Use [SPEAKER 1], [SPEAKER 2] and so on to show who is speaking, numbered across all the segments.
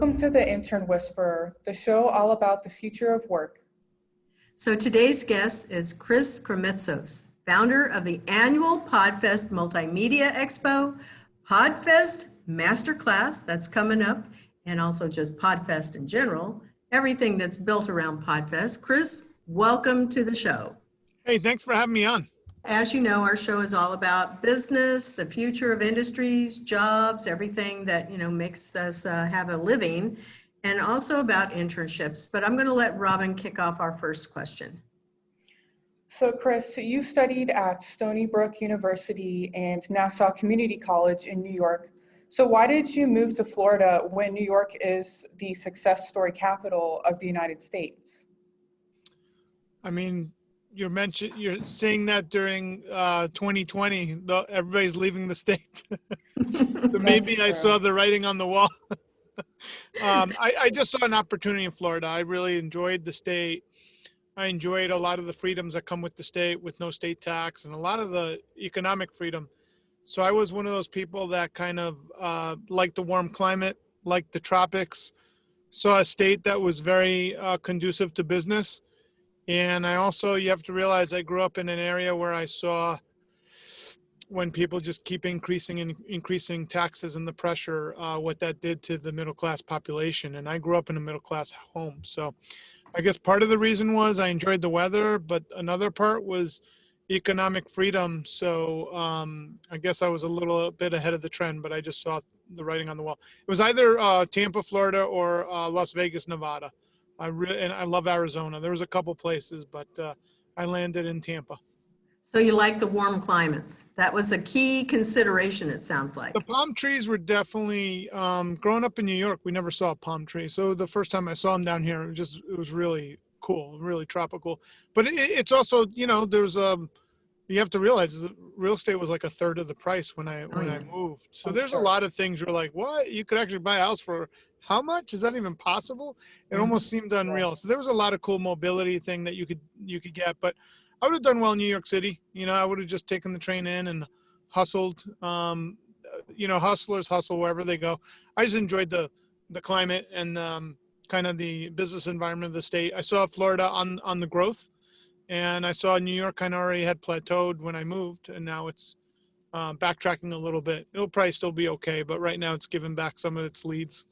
[SPEAKER 1] Welcome to the Intern Whisperer, the show all about the future of work.
[SPEAKER 2] So today's guest is Chris Krimitsos, founder of the annual PodFest Multimedia Expo, PodFest Masterclass that's coming up, and also just PodFest in general, everything that's built around PodFest. Chris, welcome to the show.
[SPEAKER 3] Hey, thanks for having me on.
[SPEAKER 2] As you know, our show is all about business, the future of industries, jobs, everything that, makes us have a living, and also about internships. But I'm going to let Robin kick off our first question.
[SPEAKER 1] So Chris, you studied at Stony Brook University and Nassau Community College in New York. So why did you move to Florida when New York is the success story capital of the United States?
[SPEAKER 3] I mean, you're saying that during 2020, everybody's leaving the state. So maybe I saw the writing on the wall. I just saw an opportunity in Florida. I really enjoyed the state. I enjoyed a lot of the freedoms that come with the state, with no state tax, and a lot of the economic freedom. So I was one of those people that kind of liked the warm climate, liked the tropics, saw a state that was very conducive to business. And I also, you have to realize, I grew up in an area where I saw when people just keep increasing taxes and the pressure, what that did to the middle class population. And I grew up in a middle class home. So I guess part of the reason was I enjoyed the weather, but another part was economic freedom. So I guess I was a little bit ahead of the trend, but I just saw the writing on the wall. It was either Tampa, Florida, or Las Vegas, Nevada. And I love Arizona. There was a couple places, but I landed in Tampa.
[SPEAKER 2] So you like the warm climates. That was a key consideration, it sounds like.
[SPEAKER 3] The palm trees were definitely, growing up in New York, we never saw a palm tree. So the first time I saw them down here, it was really cool, really tropical. But it's also, there's you have to realize real estate was like a third of the price when I moved. So there's a lot of things you're like, what? You could actually buy a house for how much? Is that even possible? It almost seemed unreal. So there was a lot of cool mobility thing that you could get, but I would have done well in New York City. I would have just taken the train in and hustled. Hustlers hustle wherever they go. I just enjoyed the climate and kind of the business environment of the state. I saw Florida on the growth, and I saw New York kind of already had plateaued when I moved, and now it's backtracking a little bit. It'll probably still be okay, but right now it's giving back some of its leads.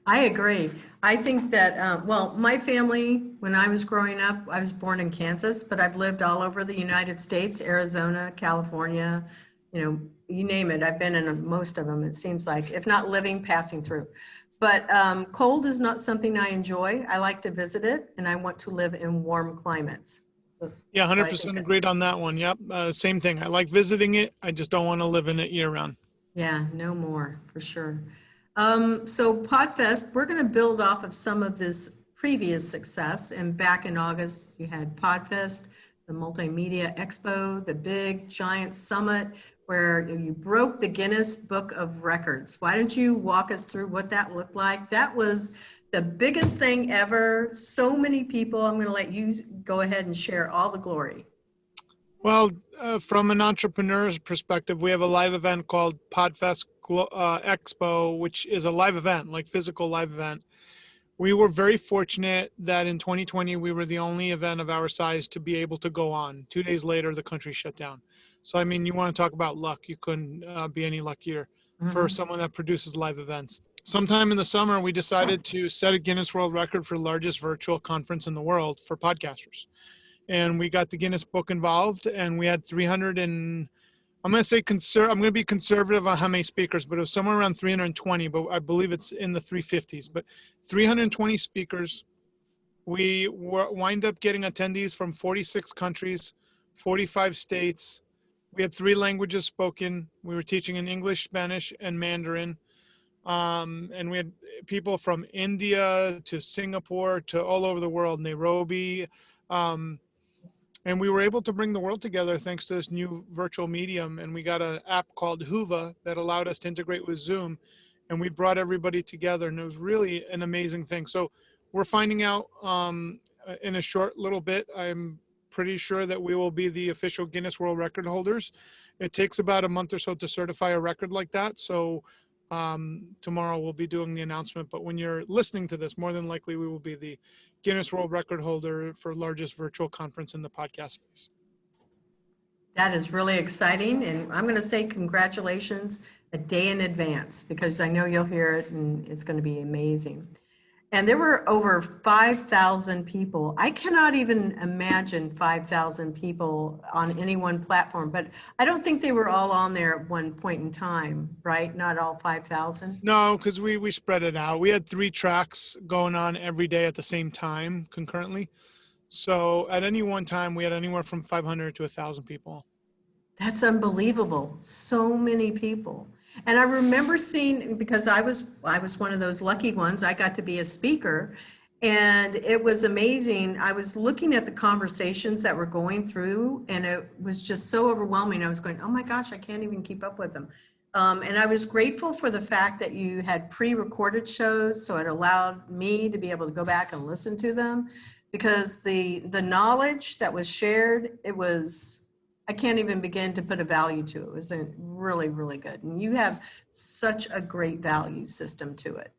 [SPEAKER 2] I agree. I think that, my family, when I was growing up, I was born in Kansas, but I've lived all over the United States, Arizona, California, you name it. I've been in most of them, it seems like, if not living, passing through. But cold is not something I enjoy. I like to visit it, and I want to live in warm climates.
[SPEAKER 3] Yeah, 100% agreed on that one. Yep, same thing. I like visiting it. I just don't want to live in it year round.
[SPEAKER 2] Yeah, no more, for sure. So PodFest, we're going to build off of some of this previous success. And back in August, you had PodFest, the Multimedia Expo, the big giant summit where you broke the Guinness Book of Records. Why don't you walk us through what that looked like? That was the biggest thing ever. So many people. I'm going to let you go ahead and share all the glory.
[SPEAKER 3] Well, from an entrepreneur's perspective, we have a live event called PodFest Expo, which is a live event, like physical live event. We were very fortunate that in 2020, we were the only event of our size to be able to go on. 2 days later, the country shut down. So, I mean, you want to talk about luck. You couldn't be any luckier for someone that produces live events. Sometime in the summer, we decided to set a Guinness World Record for largest virtual conference in the world for podcasters. And we got the Guinness Book involved, and we had 300 and I'm going to be conservative on how many speakers, but it was somewhere around 320, but I believe it's in the 350s, but 320 speakers. We wind up getting attendees from 46 countries, 45 states. We had 3 languages spoken. We were teaching in English, Spanish, and Mandarin. And we had people from India to Singapore to all over the world, Nairobi. And we were able to bring the world together thanks to this new virtual medium. And we got an app called Whova that allowed us to integrate with Zoom. And we brought everybody together. And it was really an amazing thing. So we're finding out in a short little bit, I'm pretty sure that we will be the official Guinness World Record holders. It takes about a month or so to certify a record like that. So Tomorrow we'll be doing the announcement, but when you're listening to this, more than likely we will be the Guinness World Record holder for largest virtual conference in the podcast space.
[SPEAKER 2] That is really exciting, and I'm going to say congratulations a day in advance because I know you'll hear it and it's going to be amazing. And there were over 5,000 people. I cannot even imagine 5,000 people on any one platform, but I don't think they were all on there at one point in time, right? Not all 5,000?
[SPEAKER 3] No, because we spread it out. We had 3 tracks going on every day at the same time concurrently. So at any one time, we had anywhere from 500 to 1,000 people.
[SPEAKER 2] That's unbelievable. So many people. And I remember seeing, because I was one of those lucky ones, I got to be a speaker, and it was amazing. I was looking at the conversations that were going through, and it was just so overwhelming. I was going, oh my gosh, I can't even keep up with them. And I was grateful for the fact that you had pre-recorded shows, so it allowed me to be able to go back and listen to them, because the knowledge that was shared, it was, I can't even begin to put a value to it. It was really, really good. And you have such a great value system to it.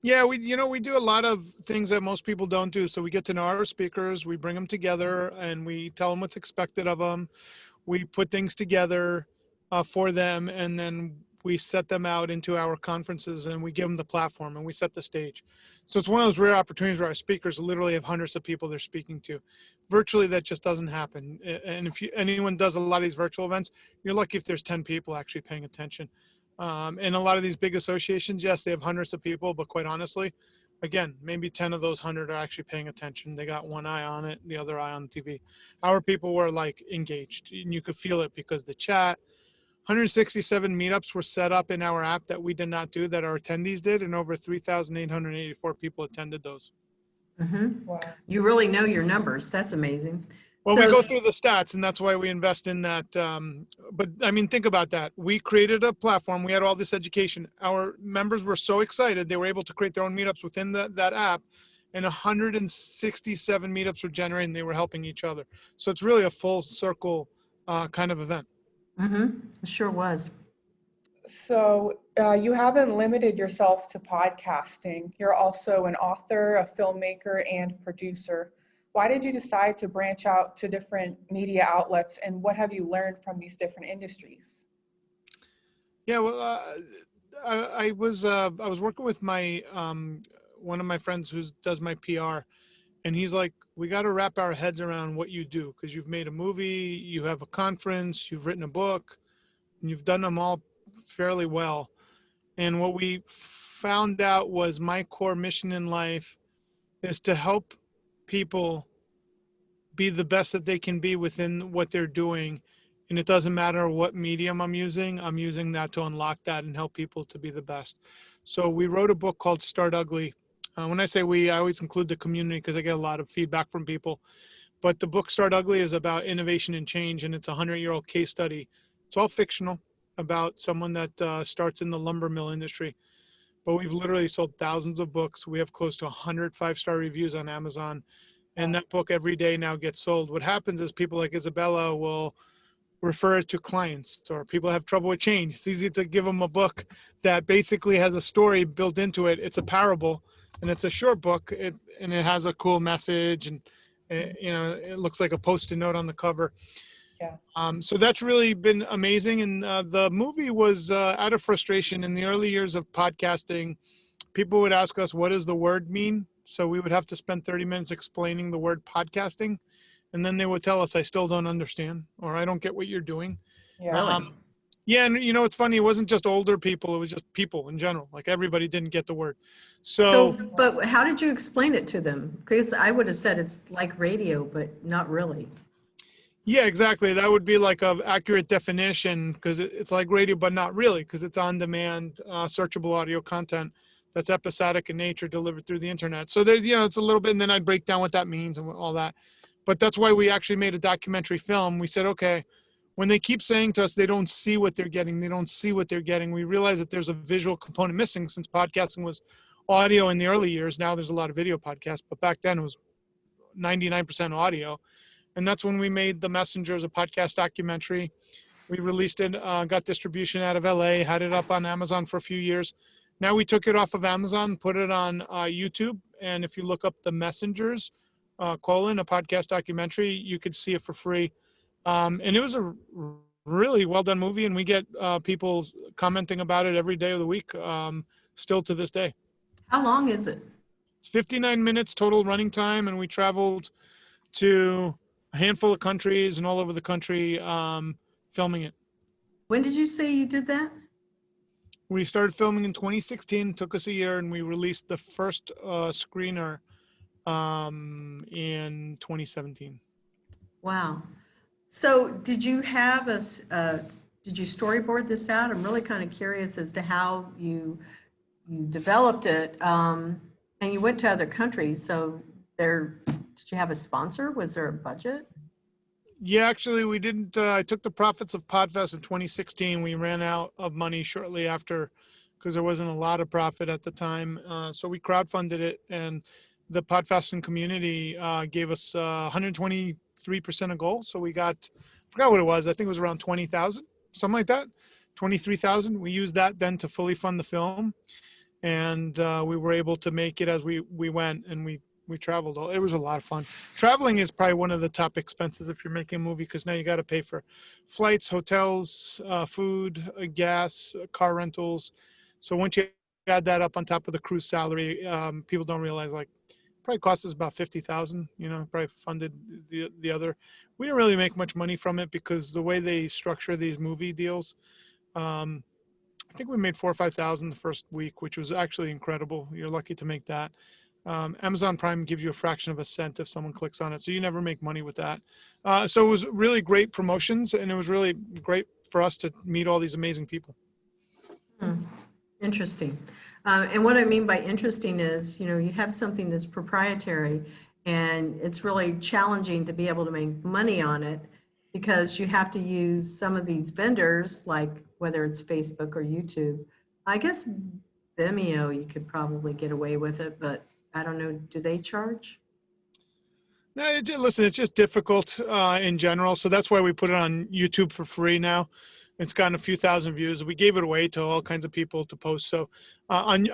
[SPEAKER 3] Yeah, we do a lot of things that most people don't do. So we get to know our speakers, we bring them together, and we tell them what's expected of them. We put things together for them, and then we set them out into our conferences, and we give them the platform, and we set the stage. So it's one of those rare opportunities where our speakers literally have hundreds of people they're speaking to. Virtually, that just doesn't happen. And if anyone does a lot of these virtual events, you're lucky if there's 10 people actually paying attention. And a lot of these big associations, yes, they have hundreds of people, but quite honestly, again, maybe 10 of those 100 are actually paying attention. They got one eye on it, the other eye on the TV. Our people were like engaged, and you could feel it because the chat, 167 meetups were set up in our app that we did not do, that our attendees did, and over 3,884 people attended those.
[SPEAKER 2] Mm-hmm.
[SPEAKER 1] Wow.
[SPEAKER 2] You really know your numbers. That's amazing.
[SPEAKER 3] Well,
[SPEAKER 2] So-
[SPEAKER 3] we go through the stats, and that's why we invest in that. But I mean, think about that. We created a platform. We had all this education. Our members were so excited. They were able to create their own meetups within that app, and 167 meetups were generated, and they were helping each other. So it's really a full circle kind of event.
[SPEAKER 2] Mm-hmm. It sure was.
[SPEAKER 1] So you haven't limited yourself to podcasting. You're also an author, a filmmaker, and producer. Why did you decide to branch out to different media outlets, and what have you learned from these different industries?
[SPEAKER 3] Yeah, well, I was working with my one of my friends who does my PR, and he's like, we got to wrap our heads around what you do, because you've made a movie, you have a conference, you've written a book, and you've done them all fairly well. And what we found out was my core mission in life is to help people be the best that they can be within what they're doing. And it doesn't matter what medium I'm using that to unlock that and help people to be the best. So we wrote a book called Start Ugly. When I say we, I always include the community because I get a lot of feedback from people. But the book Start Ugly is about innovation and change, and it's a 100-year-old case study. It's all fictional about someone that starts in the lumber mill industry. But we've literally sold thousands of books. We have close to 100 5-star reviews on Amazon. And that book every day now gets sold. What happens is people like Isabella will refer it to clients, or people have trouble with change. It's easy to give them a book that basically has a story built into it. It's a parable, and it's a short book, and it has a cool message, and it looks like a Post-it note on the cover.
[SPEAKER 1] Yeah.
[SPEAKER 3] So that's really been amazing. And the movie was out of frustration. In the early years of podcasting, people would ask us, what does the word mean? So we would have to spend 30 minutes explaining the word podcasting. And then they would tell us, I still don't understand, or I don't get what you're doing.
[SPEAKER 1] Yeah.
[SPEAKER 2] Really?
[SPEAKER 3] Yeah, and it's funny, it wasn't just older people, it was just people in general. Like everybody didn't get the word.
[SPEAKER 2] So, but how did you explain it to them? Because I would have said it's like radio, but not really.
[SPEAKER 3] Yeah, exactly. That would be like an accurate definition, because it's like radio, but not really, because it's on demand, searchable audio content that's episodic in nature, delivered through the internet. So there, it's a little bit, and then I'd break down what that means and all that. But that's why we actually made a documentary film. We said, okay, when they keep saying to us they don't see what they're getting, we realize that there's a visual component missing, since podcasting was audio in the early years. Now there's a lot of video podcasts, but back then it was 99% audio. And that's when we made The Messengers, a podcast documentary. We released it, got distribution out of LA, had it up on Amazon for a few years. Now we took it off of Amazon, put it on YouTube. And if you look up The Messengers, a podcast documentary, you could see it for free. And it was a really well done movie. And we get people commenting about it every day of the week, still to this day.
[SPEAKER 2] How long is it?
[SPEAKER 3] It's 59 minutes total running time. And we traveled to a handful of countries and all over the country filming it.
[SPEAKER 2] When did you say you did that?
[SPEAKER 3] We started filming in 2016, took us a year, and we released the first screener in 2017.
[SPEAKER 2] Wow. So did you have did you storyboard this out? I'm really kind of curious as to how you developed it. And you went to other countries. So did you have a sponsor? Was there a budget?
[SPEAKER 3] Yeah, actually, we didn't. I took the profits of Podfest in 2016. We ran out of money shortly after because there wasn't a lot of profit at the time. So we crowdfunded it, and the Podfesting community gave us 123% of goal. So we got, I forgot what it was. I think it was around 20,000, something like that, 23,000. We used that then to fully fund the film, and we were able to make it as we went, and we traveled. It was a lot of fun. Traveling is probably one of the top expenses if you're making a movie, because now you got to pay for flights, hotels, food, gas, car rentals. So once you add that up on top of the crew's salary, people don't realize, like, probably cost us about 50,000. Probably funded the other. We didn't really make much money from it because the way they structure these movie deals, I think we made 4,000 or 5,000 the first week, which was actually incredible. You're lucky to make that. Amazon Prime gives you a fraction of a cent if someone clicks on it, so you never make money with that. So it was really great promotions, and it was really great for us to meet all these amazing people.
[SPEAKER 2] Interesting. And what I mean by interesting is, you have something that's proprietary, and it's really challenging to be able to make money on it because you have to use some of these vendors, like whether it's Facebook or YouTube. I guess Vimeo, you could probably get away with it, but I don't know, do they charge?
[SPEAKER 3] No, listen, it's just difficult in general. So that's why we put it on YouTube for free now. It's gotten a few thousand views. We gave it away to all kinds of people to post. So on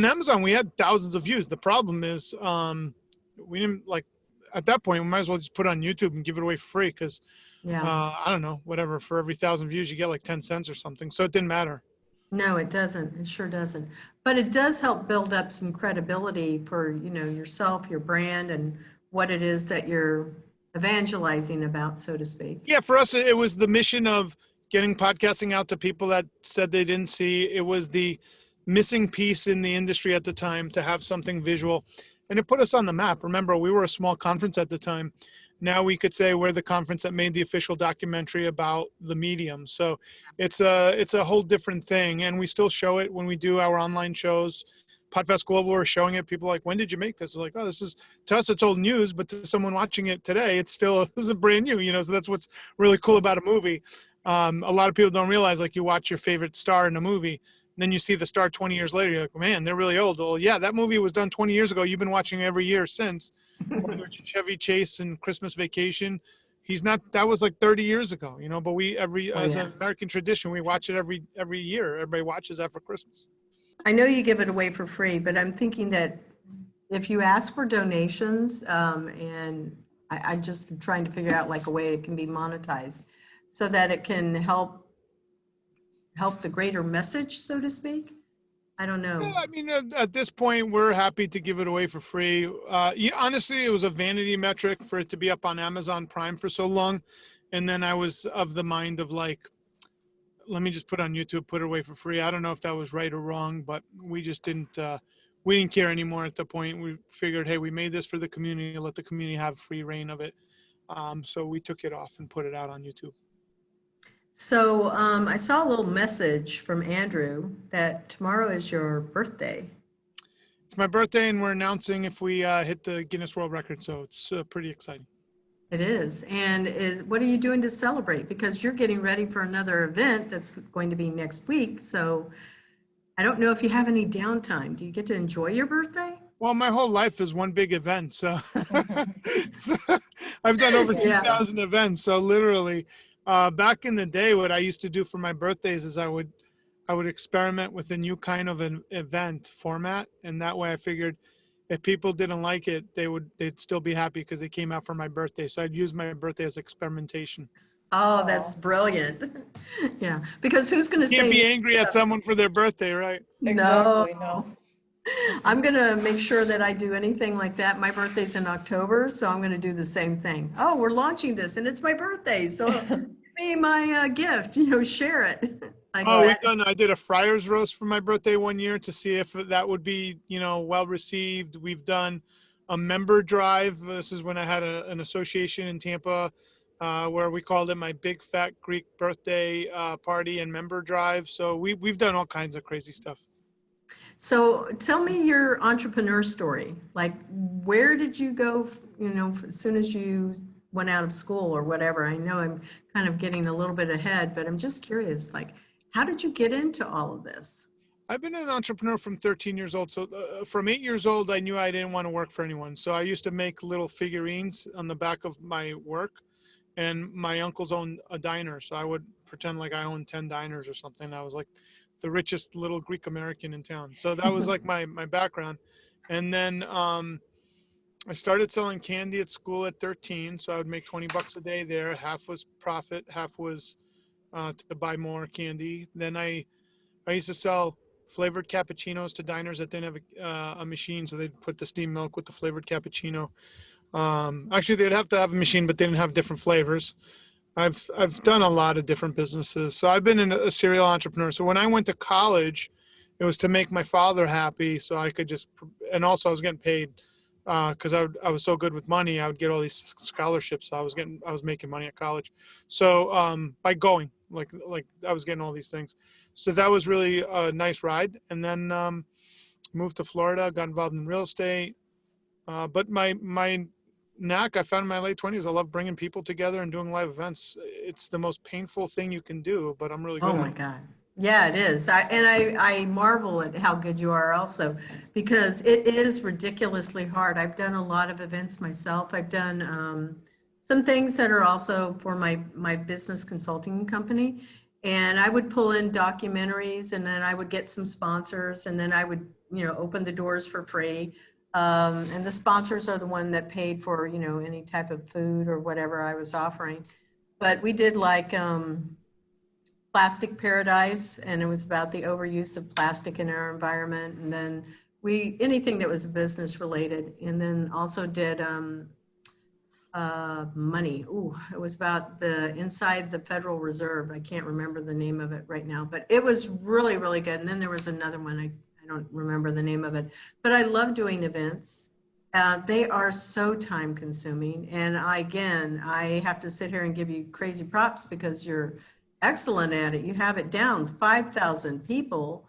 [SPEAKER 3] Amazon, we had thousands of views. The problem is we didn't, like, at that point, we might as well just put it on YouTube and give it away for free because, I don't know, whatever, for every 1,000 views, you get like 10 cents or something. So it didn't matter.
[SPEAKER 2] No, it doesn't. It sure doesn't. But it does help build up some credibility for, yourself, your brand, and what it is that you're evangelizing about, so to speak.
[SPEAKER 3] Yeah, for us, it was the mission of getting podcasting out to people that said they didn't see. It was the missing piece in the industry at the time to have something visual. And it put us on the map. Remember, we were a small conference at the time. Now we could say we're the conference that made the official documentary about the medium. So it's a whole different thing. And we still show it when we do our online shows. Podfest Global are showing it. People are like, when did you make this? We're like, oh, this is, to us, it's old news, but to someone watching it today, it's still, this is brand new, so that's what's really cool about a movie. A lot of people don't realize, like, you watch your favorite star in a movie, and then you see the star 20 years later, you're like, man, they're really old. Well, yeah, that movie was done 20 years ago. You've been watching every year since. Chevy Chase and Christmas Vacation. That was like 30 years ago, but we, as an American tradition, we watch it every year. Everybody watches that for Christmas.
[SPEAKER 2] I know you give it away for free, but I'm thinking that if you ask for donations, and I just trying to figure out like a way it can be monetized so that it can help the greater message, so to speak. I don't know.
[SPEAKER 3] Yeah, I mean, at this point, we're happy to give it away for free. Honestly, it was a vanity metric for it to be up on Amazon Prime for so long. And then I was of the mind of, like, let me just put it on YouTube, put it away for free. I don't know if that was right or wrong, but we just didn't care anymore at the point. We figured, hey, we made this for the community, let the community have free reign of it. So we took it off and put it out on YouTube.
[SPEAKER 2] So I saw a little message from Andrew that tomorrow is your birthday.
[SPEAKER 3] It's my birthday, and we're announcing if we hit the Guinness World Record, so it's pretty exciting.
[SPEAKER 2] It is. And what are you doing to celebrate? Because you're getting ready for another event that's going to be next week. So I don't know if you have any downtime. Do you get to enjoy your birthday?
[SPEAKER 3] Well, my whole life is one big event. So, I've done over 2,000 events. So literally, Back in the day, what I used to do for my birthdays is I would experiment with a new kind of an event format, and that way I figured if people didn't like it, they'd still be happy because it came out for my birthday. So I'd use my birthday as experimentation.
[SPEAKER 2] Oh, that's brilliant. Yeah, because who's going to
[SPEAKER 3] Can't
[SPEAKER 2] say
[SPEAKER 3] be angry at someone for their birthday, right?
[SPEAKER 1] Exactly,
[SPEAKER 2] no?
[SPEAKER 1] no.
[SPEAKER 2] I'm going to make sure that I do anything like that. My birthday's in October, so I'm going to do the same thing. Oh, we're launching this and it's my birthday. So give me my gift, share it. Like
[SPEAKER 3] Oh,
[SPEAKER 2] that.
[SPEAKER 3] I did a Friars roast for my birthday one year to see if that would be, well received. We've done a member drive. This is when I had an association in Tampa where we called it my big fat Greek birthday party and member drive. So we've done all kinds of crazy stuff.
[SPEAKER 2] So tell me your entrepreneur story. Like, where did you go, as soon as you went out of school or whatever? I know I'm kind of getting a little bit ahead, but I'm just curious, like, how did you get into all of this?
[SPEAKER 3] I've been an entrepreneur from 13 years old. So from 8 years old, I knew I didn't want to work for anyone. So I used to make little figurines on the back of my work. And my uncles owned a diner. So I would pretend like I owned 10 diners or something. I was like the richest little Greek American in town. So that was like my background. And then I started selling candy at school at 13. So I would make 20 bucks a day there. Half was profit, half was to buy more candy. Then I used to sell flavored cappuccinos to diners that didn't have a machine. So they'd put the steamed milk with the flavored cappuccino. Actually, they'd have to have a machine, but they didn't have different flavors. I've done a lot of different businesses. So I've been a serial entrepreneur. So when I went to college, it was to make my father happy. So I could and also I was getting paid because I was so good with money. I would get all these scholarships. So I was making money at college. So by going, like I was getting all these things. So that was really a nice ride. And then moved to Florida, got involved in real estate. But my knack I found in my late 20s, I love bringing people together and doing live events. It's the most painful thing you can do, but I'm really good
[SPEAKER 2] Oh
[SPEAKER 3] at
[SPEAKER 2] my
[SPEAKER 3] it.
[SPEAKER 2] God. Yeah, it is. I marvel at how good you are also, because it is ridiculously hard. I've done a lot of events myself. I've done some things that are also for my business consulting company. And I would pull in documentaries, and then I would get some sponsors, and then I would, open the doors for free. And the sponsors are the one that paid for, any type of food or whatever I was offering. But we did like Plastic Paradise, and it was about the overuse of plastic in our environment. And then anything that was business related. And then also did money. Ooh, it was about inside the Federal Reserve. I can't remember the name of it right now, but it was really, really good. And then there was another one. I don't remember the name of it, but I love doing events. They are so time consuming. And I have to sit here and give you crazy props because you're excellent at it. You have it down, 5,000 people.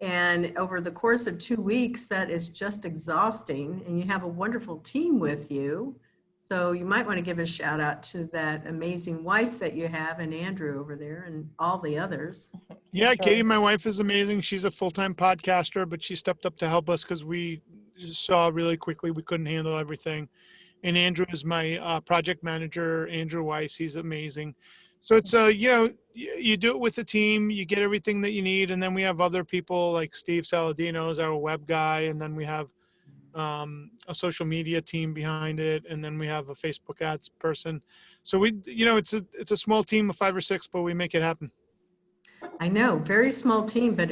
[SPEAKER 2] And over the course of 2 weeks, that is just exhausting. And you have a wonderful team with you. So you might want to give a shout out to that amazing wife that you have and Andrew over there and all the others.
[SPEAKER 3] Yeah,
[SPEAKER 1] Sure.
[SPEAKER 3] Katie, my wife, is amazing. She's a full-time podcaster, but she stepped up to help us because we saw really quickly we couldn't handle everything. And Andrew is my project manager, Andrew Weiss. He's amazing. So it's you do it with the team, you get everything that you need, and then we have other people like Steve Saladino is our web guy, and then we have a social media team behind it, and then we have a Facebook ads person. So it's a small team of 5 or 6, but we make it happen.
[SPEAKER 2] I know, very small team, but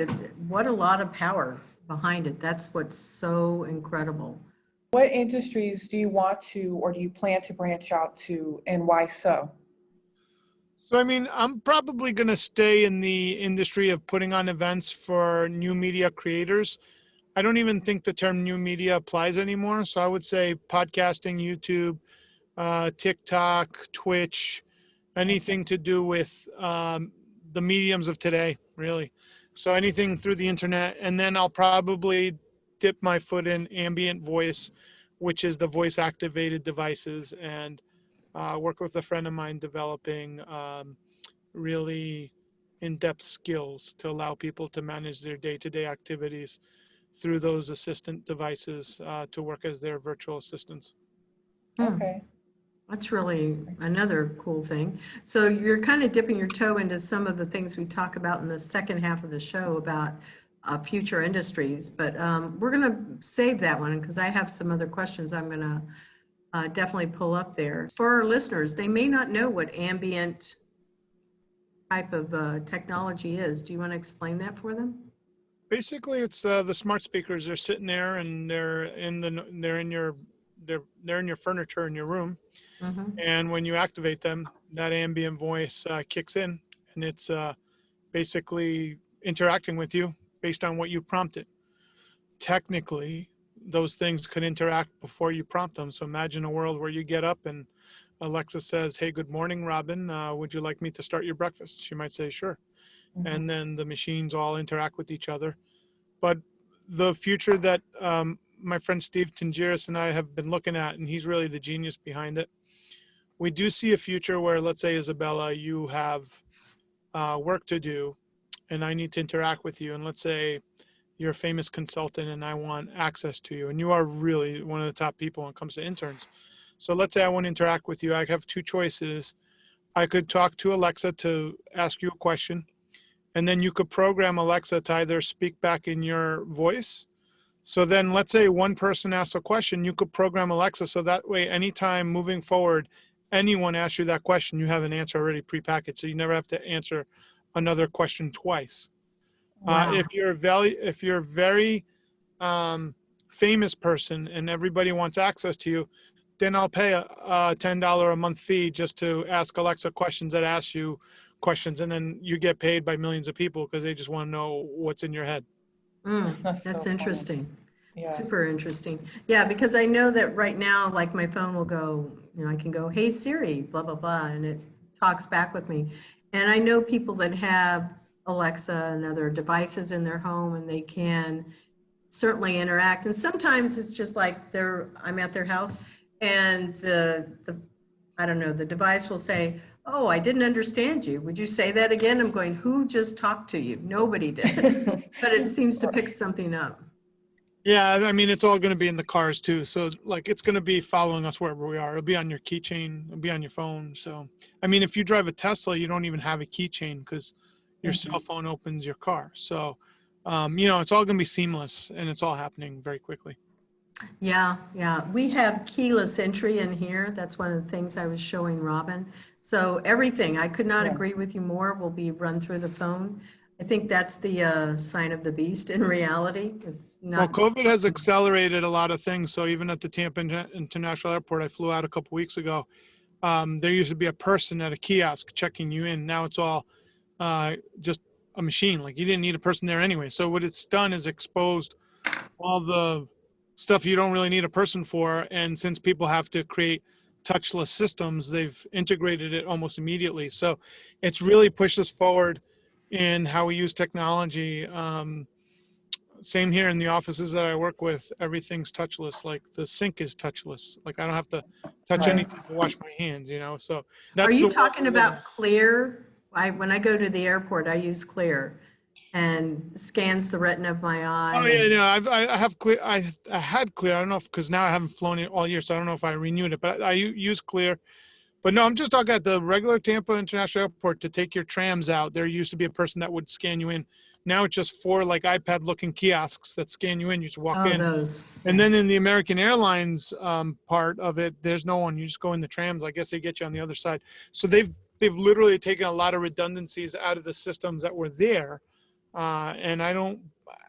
[SPEAKER 2] what a lot of power behind it. That's what's so incredible.
[SPEAKER 1] What industries do you want to or do you plan to branch out to, and why so?
[SPEAKER 3] So, I mean, I'm probably going to stay in the industry of putting on events for new media creators. I don't even think the term new media applies anymore. So I would say podcasting, YouTube, TikTok, Twitch, anything to do with the mediums of today, really. So anything through the internet. And then I'll probably dip my foot in ambient voice, which is the voice activated devices, and work with a friend of mine developing really in-depth skills to allow people to manage their day-to-day activities through those assistant devices to work as their virtual assistants.
[SPEAKER 1] Okay.
[SPEAKER 2] That's really another cool thing. So you're kind of dipping your toe into some of the things we talk about in the second half of the show about future industries, but we're going to save that one because I have some other questions I'm going to definitely pull up there. For our listeners, they may not know what ambient type of technology is. Do you want to explain that for them?
[SPEAKER 3] Basically, it's the smart speakers. They're sitting there and they're in your furniture in your room.
[SPEAKER 2] Mm-hmm.
[SPEAKER 3] And when you activate them, that ambient voice kicks in, and it's basically interacting with you based on what you prompted. Technically, those things could interact before you prompt them. So imagine a world where you get up and Alexa says, "Hey, good morning, Robin. Would you like me to start your breakfast?" She might say, "Sure." And then the machines all interact with each other. But the future that my friend Steve Tangiris and I have been looking at, and he's really the genius behind it, we do see a future where, let's say, Isabella, you have work to do and I need to interact with you. And let's say you're a famous consultant and I want access to you. And you are really one of the top people when it comes to interns. So let's say I want to interact with you. I have two choices. I could talk to Alexa to ask you a question, and then you could program Alexa to either speak back in your voice. So then let's say one person asks a question, you could program Alexa so that way anytime moving forward, anyone asks you that question, you have an answer already prepackaged. So you never have to answer another question twice.
[SPEAKER 2] Wow.
[SPEAKER 3] If you're a very famous person and everybody wants access to you, then I'll pay a $10 a month fee just to ask Alexa questions that ask you questions, and then you get paid by millions of people because they just want to know what's in your head.
[SPEAKER 1] That's
[SPEAKER 2] That's
[SPEAKER 1] so
[SPEAKER 2] interesting.
[SPEAKER 1] Yeah.
[SPEAKER 2] Super interesting. Yeah, because I know that right now, like my phone will go, I can go, "Hey Siri, blah, blah, blah," and it talks back with me. And I know people that have Alexa and other devices in their home and they can certainly interact. And sometimes it's just like I'm at their house and I don't know, the device will say, "Oh, I didn't understand you. Would you say that again?" I'm going, "Who just talked to you?" Nobody did. But it seems to pick something up.
[SPEAKER 3] Yeah, I mean, it's all going to be in the cars too. So like, it's going to be following us wherever we are. It'll be on your keychain. It'll be on your phone. So, I mean, if you drive a Tesla, you don't even have a keychain because your cell phone opens your car. So, it's all going to be seamless and it's all happening very quickly.
[SPEAKER 2] Yeah, yeah. We have keyless entry in here. That's one of the things I was showing Robin. So everything, I could not
[SPEAKER 1] Yeah.
[SPEAKER 2] agree with you more, will be run through the phone. I think that's the sign of the beast in reality. It's
[SPEAKER 3] Well,
[SPEAKER 2] not.
[SPEAKER 3] COVID has accelerated a lot of things. So even at the Tampa International Airport, I flew out a couple weeks ago. There used to be a person at a kiosk checking you in. Now it's all just a machine. Like you didn't need a person there anyway. So what it's done is exposed all the stuff you don't really need a person for. And since people have to create touchless systems, they've integrated it almost immediately. So it's really pushed us forward in how we use technology. Same here in the offices that I work with, everything's touchless. Like the sink is touchless. Like I don't have to touch
[SPEAKER 1] Right.
[SPEAKER 3] anything to wash my hands, So
[SPEAKER 2] Are
[SPEAKER 3] that's
[SPEAKER 2] you
[SPEAKER 3] the world
[SPEAKER 2] talking
[SPEAKER 3] we live in.
[SPEAKER 2] about Clear? When I go to the airport, I use Clear and scans the retina of my eye.
[SPEAKER 3] Oh yeah, no, I have Clear. I had Clear. I don't know because now I haven't flown it all year, so I don't know if I renewed it. But I use Clear. But no, I'm just talking at the regular Tampa International Airport to take your trams out. There used to be a person that would scan you in. Now it's just 4 like iPad-looking kiosks that scan you in. You just walk
[SPEAKER 2] Oh,
[SPEAKER 3] in.
[SPEAKER 2] those.
[SPEAKER 3] And then in the American Airlines part of it, there's no one. You just go in the trams. I guess they get you on the other side. So they've literally taken a lot of redundancies out of the systems that were there. And I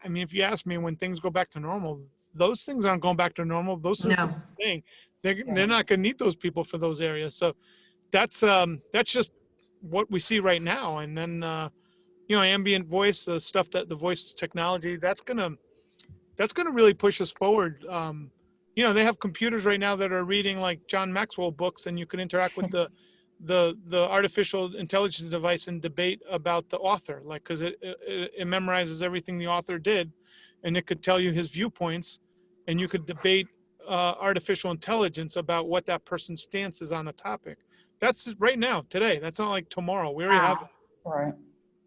[SPEAKER 3] mean, if you ask me when things go back to normal, those things aren't going back to normal. Those systems are staying. They're not going to need those people for those areas. So that's just what we see right now. And then ambient voice, the stuff that the voice technology, that's gonna really push us forward. They have computers right now that are reading like John Maxwell books, and you can interact with the artificial intelligence device and debate about the author, like because it memorizes everything the author did, and it could tell you his viewpoints, and you could debate artificial intelligence about what that person's stance is on a topic. That's right now, today. That's not like tomorrow. We already have it.
[SPEAKER 1] Right.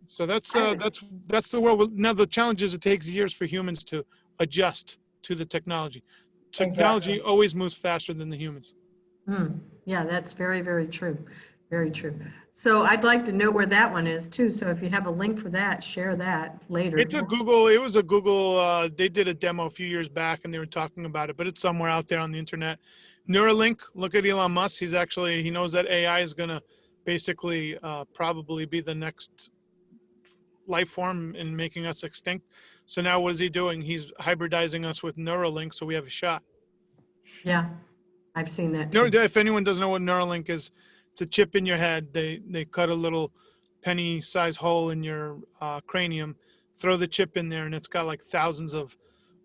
[SPEAKER 3] So that's the world. Now the challenge is it takes years for humans to adjust to the technology. Technology always moves faster than the humans.
[SPEAKER 2] Yeah, that's very, very true. Very true. So I'd like to know where that one is too. So if you have a link for that, share that later.
[SPEAKER 3] It was a Google, they did a demo a few years back and they were talking about it, but it's somewhere out there on the internet. Neuralink, look at Elon Musk. He knows that AI is going to basically probably be the next life form in making us extinct. So now what is he doing? He's hybridizing us with Neuralink so we have a shot.
[SPEAKER 2] Yeah, I've seen that too.
[SPEAKER 3] If anyone doesn't know what Neuralink is, it's a chip in your head. They cut a little penny-sized hole in your cranium, throw the chip in there, and it's got like thousands of,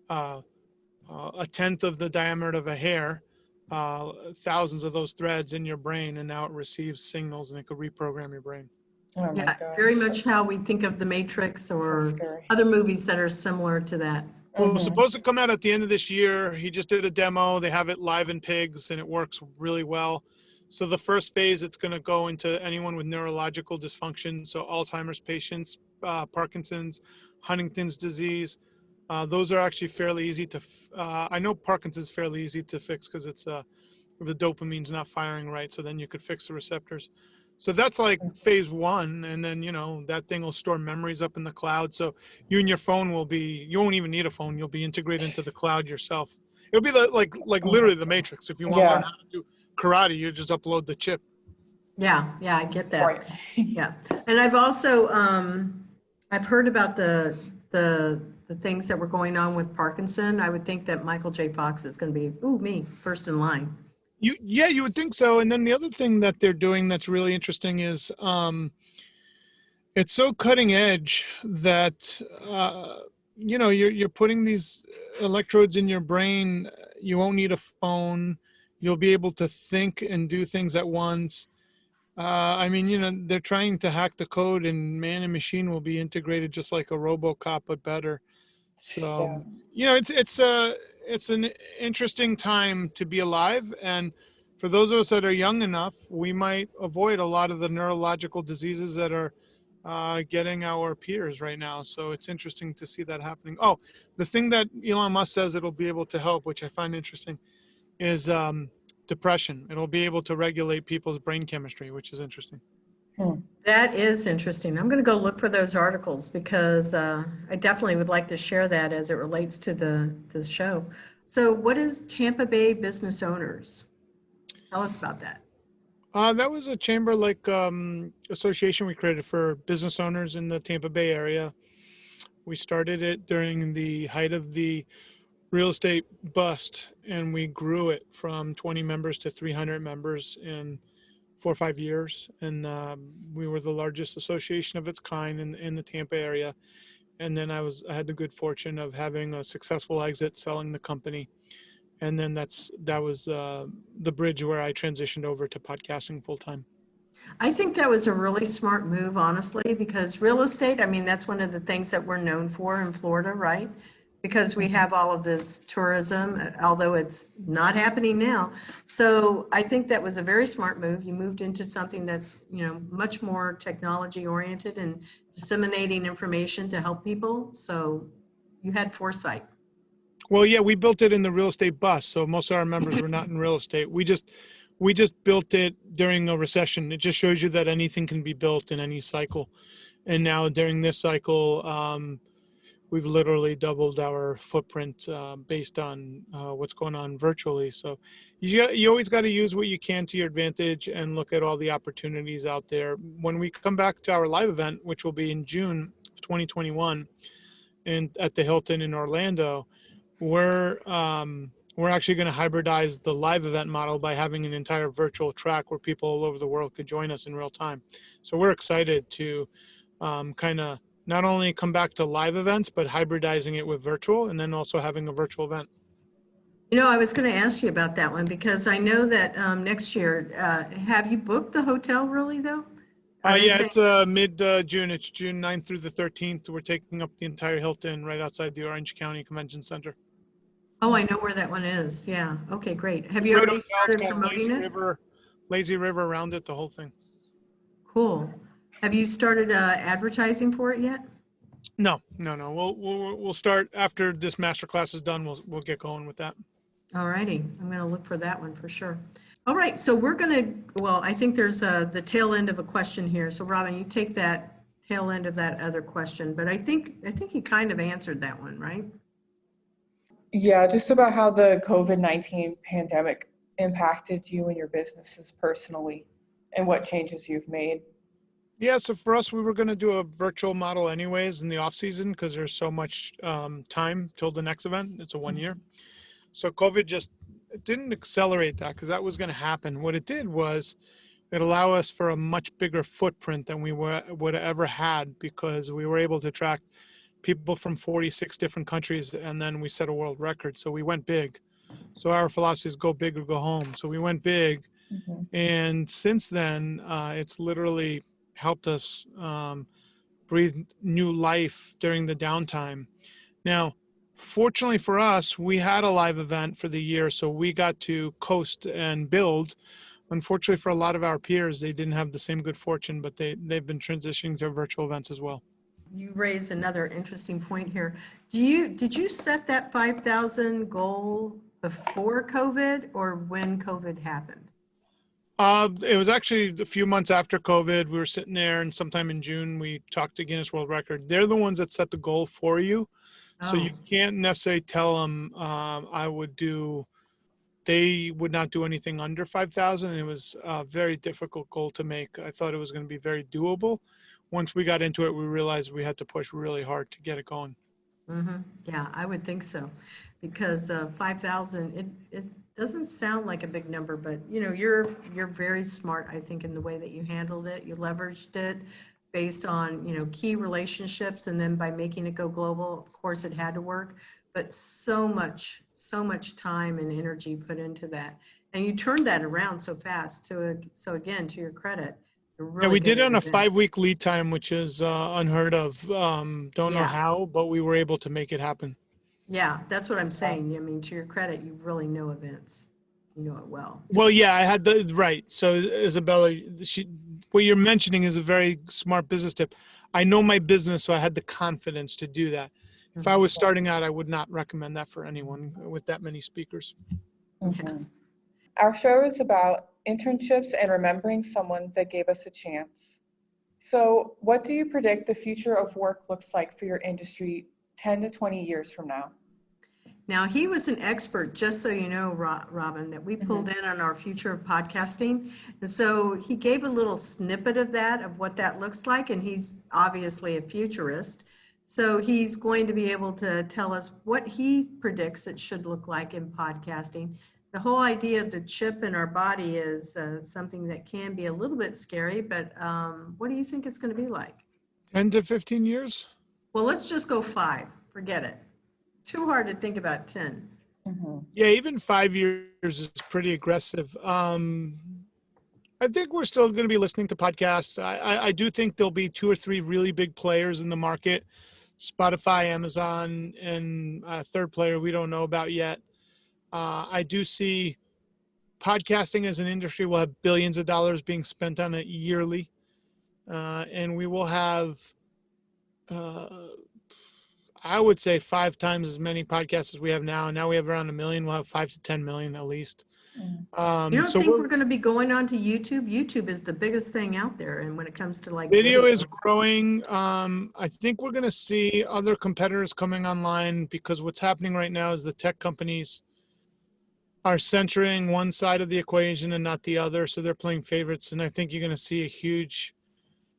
[SPEAKER 3] a tenth of the diameter of a hair, thousands of those threads in your brain, and now it receives signals and it could reprogram your brain.
[SPEAKER 1] Oh my
[SPEAKER 2] Yeah,
[SPEAKER 1] gosh.
[SPEAKER 2] very much how we think of The Matrix or
[SPEAKER 1] scary.
[SPEAKER 2] other movies that are similar to that.
[SPEAKER 3] Well, it was supposed to come out at the end of this year. He just did a demo. They have it live in pigs, and it works really well. So the first phase, it's going to go into anyone with neurological dysfunction, so Alzheimer's patients, Parkinson's, Huntington's disease. Those are actually fairly easy to. I know Parkinson's is fairly easy to fix because it's the dopamine's not firing right. So then you could fix the receptors. So that's like phase one, and then that thing will store memories up in the cloud. So you and your phone you won't even need a phone. You'll be integrated into the cloud yourself. It'll be like literally the Matrix. If you want to learn how to do karate, you just upload the chip.
[SPEAKER 2] Yeah, I get that.
[SPEAKER 1] Right.
[SPEAKER 2] Yeah, and I've also I've heard about the things that were going on with Parkinson. I would think that Michael J. Fox is going to be me first in line.
[SPEAKER 3] You would think so. And then the other thing that they're doing that's really interesting is it's so cutting edge that you're putting these electrodes in your brain. You won't need a phone. You'll be able to think and do things at once. They're trying to hack the code, and man and machine will be integrated just like a RoboCop, but better. So it's an interesting time to be alive, and for those of us that are young enough, we might avoid a lot of the neurological diseases that are getting our peers right now. So it's interesting to see that happening. Oh, the thing that Elon Musk says it'll be able to help, which I find interesting, is depression. It'll be able to regulate people's brain chemistry, which is interesting.
[SPEAKER 2] That is interesting. I'm going to go look for those articles because I definitely would like to share that as it relates to the show. So what is Tampa Bay Business Owners? Tell us about that.
[SPEAKER 3] That was a chamber-like association we created for business owners in the Tampa Bay area. We started it during the height of the real estate bust, and we grew it from 20 members to 300 members in 4 or 5 years, and we were the largest association of its kind in the Tampa area. And then I had the good fortune of having a successful exit, selling the company, and then that was the bridge where I transitioned over to podcasting full time.
[SPEAKER 2] I think that was a really smart move, honestly, because real estate, that's one of the things that we're known for in Florida, right? Because we have all of this tourism, although it's not happening now. So I think that was a very smart move. You moved into something that's, much more technology oriented and disseminating information to help people. So you had foresight.
[SPEAKER 3] Well, yeah, we built it in the real estate bust. So most of our members were not in real estate. We just built it during a recession. It just shows you that anything can be built in any cycle. And now during this cycle, we've literally doubled our footprint based on what's going on virtually. So you always got to use what you can to your advantage and look at all the opportunities out there. When we come back to our live event, which will be in June of 2021, and at the Hilton in Orlando, we're actually going to hybridize the live event model by having an entire virtual track where people all over the world could join us in real time. So we're excited to kind of not only come back to live events, but hybridizing it with virtual, and then also having a virtual event.
[SPEAKER 2] I was going to ask you about that one because I know that next year, have you booked the hotel really though?
[SPEAKER 3] Yeah, it's mid-June. It's June 9th through the 13th. We're taking up the entire Hilton right outside the Orange County Convention Center.
[SPEAKER 2] Oh, I know where that one is. Yeah. Okay, great. Have you already started promoting it?
[SPEAKER 3] Lazy River around it, the whole thing.
[SPEAKER 2] Cool. Have you started advertising for it yet?
[SPEAKER 3] No. We'll start after this masterclass is done. We'll get going with that.
[SPEAKER 2] All righty. I'm going to look for that one for sure. All right, so we're going to, well, I think there's the tail end of a question here. So Robin, you take that tail end of that other question, but I think he kind of answered that one, right?
[SPEAKER 1] Yeah, just about how the COVID-19 pandemic impacted you and your businesses personally and what changes you've made.
[SPEAKER 3] Yeah, so for us, we were going to do a virtual model anyways in the off season because there's so much time till the next event. It's a 1 year. So COVID just it didn't accelerate that because that was going to happen. What it did was it allowed us for a much bigger footprint than we would have ever had because we were able to attract people from 46 different countries, and then we set a world record. So we went big. So our philosophy is go big or go home. So we went big, and since then, it's literally helped us breathe new life during the downtime. Now, fortunately for us, we had a live event for the year, so we got to coast and build. Unfortunately for a lot of our peers, they didn't have the same good fortune, but they've been transitioning to virtual events as well.
[SPEAKER 2] You raised another interesting point here. Did you set that 5,000 goal before COVID or when COVID happened?
[SPEAKER 3] It was actually a few months after COVID. We were sitting there, and sometime in June, we talked to Guinness World Record. They're the ones that set the goal for you. So you can't necessarily tell them they would not do anything under 5,000. It was a very difficult goal to make. I thought it was going to be very doable. Once we got into it, we realized we had to push really hard to get it going.
[SPEAKER 2] Yeah, I would think so, because 5,000, it doesn't sound like a big number, but you're very smart, I think, in the way that you handled it. You leveraged it based on key relationships, and then by making it go global, of course, it had to work. But so much time and energy put into that, and you turned that around so fast. So again, to your credit. Really
[SPEAKER 3] we did it on a
[SPEAKER 2] events.
[SPEAKER 3] 5-week lead time, which is unheard of. Don't know how, but we were able to make it happen.
[SPEAKER 2] Yeah, that's what I'm saying. I mean, to your credit, you really know events. You know it well.
[SPEAKER 3] Well, yeah, I had right. So Isabella, what you're mentioning is a very smart business tip. I know my business, so I had the confidence to do that. If I was starting out, I would not recommend that for anyone with that many speakers.
[SPEAKER 1] Our show is about internships and remembering someone that gave us a chance. So what do you predict the future of work looks like for your industry 10 to 20 years from now?
[SPEAKER 2] Now, he was an expert, just so you know, Robin, that we pulled in on our future of podcasting. And so he gave a little snippet of that, of what that looks like. And he's obviously a futurist. So he's going to be able to tell us what he predicts it should look like in podcasting. The whole idea of the chip in our body is something that can be a little bit scary, but what do you think it's going to be like?
[SPEAKER 3] 10 to 15 years?
[SPEAKER 2] Well, let's just go 5. Forget it. Too hard to think about 10.
[SPEAKER 3] Yeah, even 5 years is pretty aggressive. I think we're still going to be listening to podcasts. I do think there'll be 2 or 3 really big players in the market. Spotify, Amazon, and a third player we don't know about yet. I do see podcasting as an industry will have billions of dollars being spent on it yearly. And we will have, I would say 5 times as many podcasts as we have now. Now we have around 1 million. We'll have 5 to 10 million at least.
[SPEAKER 2] You don't think we're going to be going on to YouTube? YouTube is the biggest thing out there. And when it comes to like
[SPEAKER 3] video is growing. I think we're going to see other competitors coming online because what's happening right now is the tech companies are centering one side of the equation and not the other. So they're playing favorites. And I think you're going to see a huge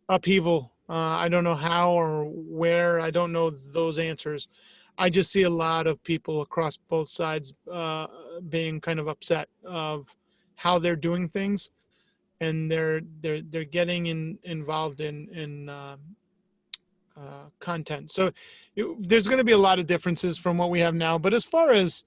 [SPEAKER 3] upheaval. I don't know how or where. I don't know those answers. I just see a lot of people across both sides being kind of upset of how they're doing things, and they're getting involved in content. So there's going to be a lot of differences from what we have now. But as far as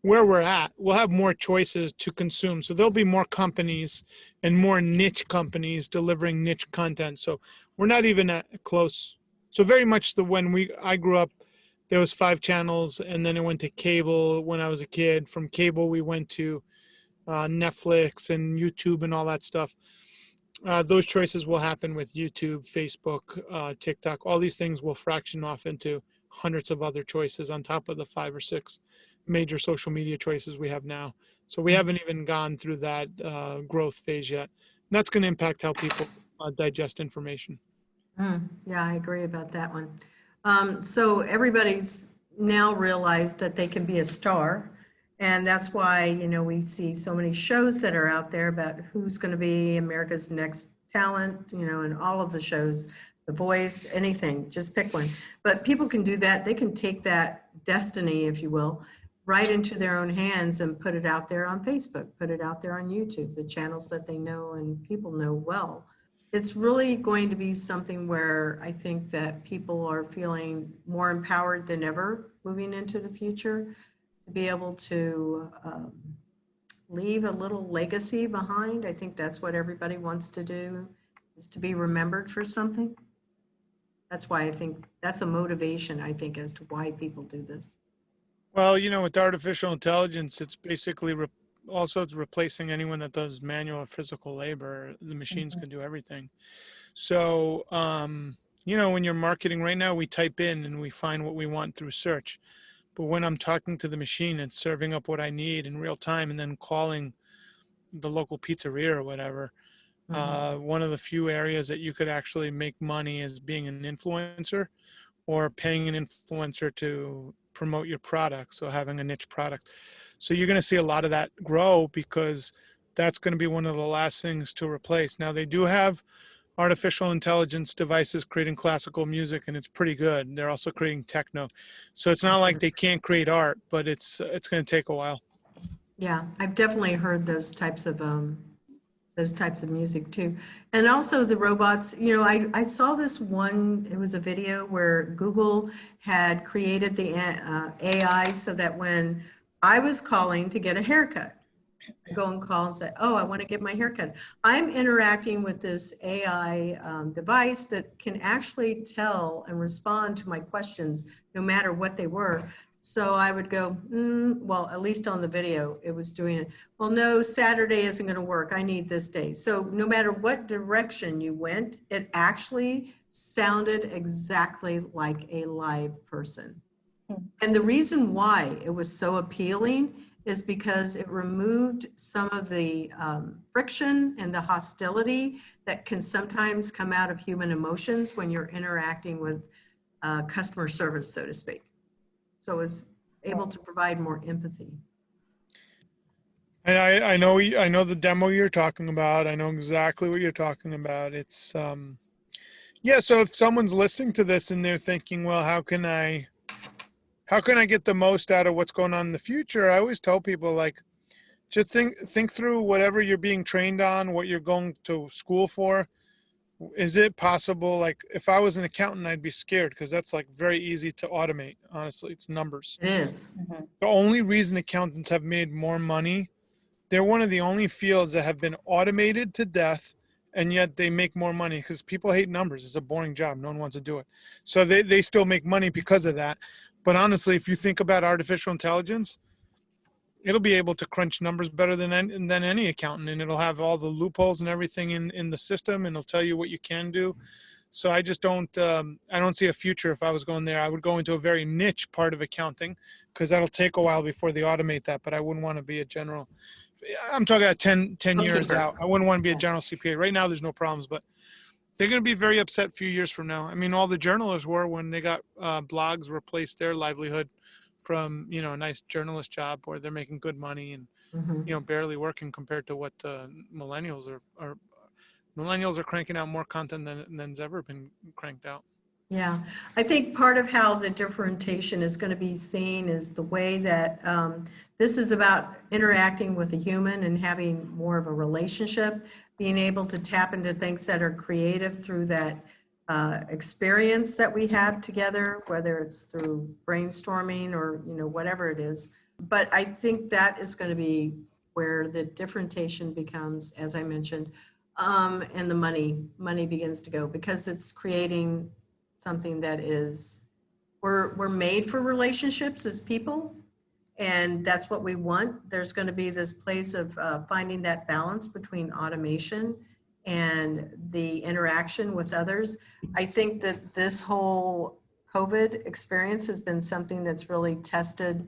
[SPEAKER 3] where we're at, we'll have more choices to consume. So there'll be more companies and more niche companies delivering niche content. So we're not even at close. So very much when I grew up, there was 5 channels, and then it went to cable when I was a kid. From cable, we went to Netflix and YouTube and all that stuff. Those choices will happen with YouTube, Facebook, TikTok. All these things will fraction off into hundreds of other choices on top of the 5 or 6 major social media choices we have now. So we haven't even gone through that growth phase yet. And that's going to impact how people digest information.
[SPEAKER 2] Yeah, I agree about that one. So everybody's now realized that they can be a star. And that's why, you know, we see so many shows that are out there about who's going to be America's Next Talent, you know, and all of the shows, The Voice, anything, just pick one. But people can do that. They can take that destiny, if you will, right into their own hands and put it out there on Facebook, put it out there on YouTube, the channels that they know and people know well. It's really going to be something where I think that people are feeling more empowered than ever moving into the future to be able to leave a little legacy behind. I think that's what everybody wants to do, is to be remembered for something. That's why I think that's a motivation, I think, as to why people do this.
[SPEAKER 3] Well, you know, with artificial intelligence, it's basically also it's replacing anyone that does manual or physical labor. The machines can do everything. So, you know, when you're marketing right now, we type in and we find what we want through search. But when I'm talking to the machine, it's serving up what I need in real time and then calling the local pizzeria or whatever. One of the few areas that you could actually make money is being an influencer or paying an influencer to promote your product. So having a niche product. So you're going to see a lot of that grow because that's going to be one of the last things to replace. Now they do have artificial intelligence devices creating classical music, and it's pretty good. They're also creating techno. So it's not like they can't create art, but it's going to take a while.
[SPEAKER 2] Yeah, I've definitely heard those types of music too. And also the robots, you know, I saw this one, it was a video where Google had created the AI so that when I was calling to get a haircut, I go and call and say, oh, I want to get my haircut. I'm interacting with this AI device that can actually tell and respond to my questions no matter what they were. So I would go, well, at least on the video, it was doing it. Well, no, Saturday isn't going to work. I need this day. So no matter what direction you went, it actually sounded exactly like a live person. And the reason why it was so appealing is because it removed some of the friction and the hostility that can sometimes come out of human emotions when you're interacting with customer service, so to speak. So it was able to provide more empathy.
[SPEAKER 3] And I know the demo you're talking about. I know exactly what you're talking about. It's yeah. So if someone's listening to this and they're thinking, well, how can I get the most out of what's going on in the future? I always tell people, like, just think through whatever you're being trained on, what you're going to school for. Is it possible? Like, if I was an accountant, I'd be scared because that's like very easy to automate. Honestly, it's numbers.
[SPEAKER 2] It is.
[SPEAKER 3] The only reason accountants have made more money, they're one of the only fields that have been automated to death, and yet they make more money because people hate numbers. It's a boring job. No one wants to do it. So they still make money because of that. But honestly, if you think about artificial intelligence, it'll be able to crunch numbers better than any accountant, and it'll have all the loopholes and everything in the system, and it'll tell you what you can do. So I just don't I don't see a future. If I was going there, I would go into a very niche part of accounting because that'll take a while before they automate that. But I wouldn't want to be a general. I'm talking about 10 years out. I wouldn't want to be a general CPA. Right now, there's no problems, but they're going to be very upset a few years from now. I mean, all the journalists were when they got blogs replaced their livelihood from, you know, a nice journalist job where they're making good money and, you know, barely working compared to what millennials are. Millennials are cranking out more content than's ever been cranked out.
[SPEAKER 2] Yeah, I think part of how the differentiation is going to be seen is the way that this is about interacting with a human and having more of a relationship, being able to tap into things that are creative through that experience that we have together, whether it's through brainstorming or, you know, whatever it is. But I think that is going to be where the differentiation becomes, as I mentioned, and the money begins to go, because it's creating something that is, we're made for relationships as people, and that's what we want. There's going to be this place of finding that balance between automation and the interaction with others. I think that this whole COVID experience has been something that's really tested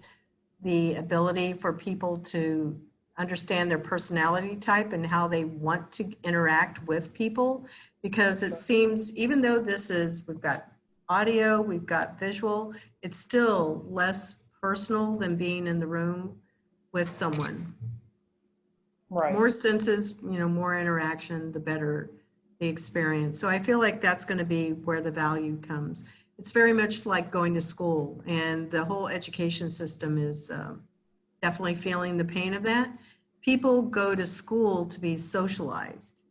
[SPEAKER 2] the ability for people to understand their personality type and how they want to interact with people. Because it seems, even though we've got audio, we've got visual, it's still less personal than being in the room with someone.
[SPEAKER 1] Right.
[SPEAKER 2] More senses, more interaction, the better the experience. So I feel like that's going to be where the value comes. It's very much like going to school, and the whole education system is definitely feeling the pain of that. People go to school to be socialized.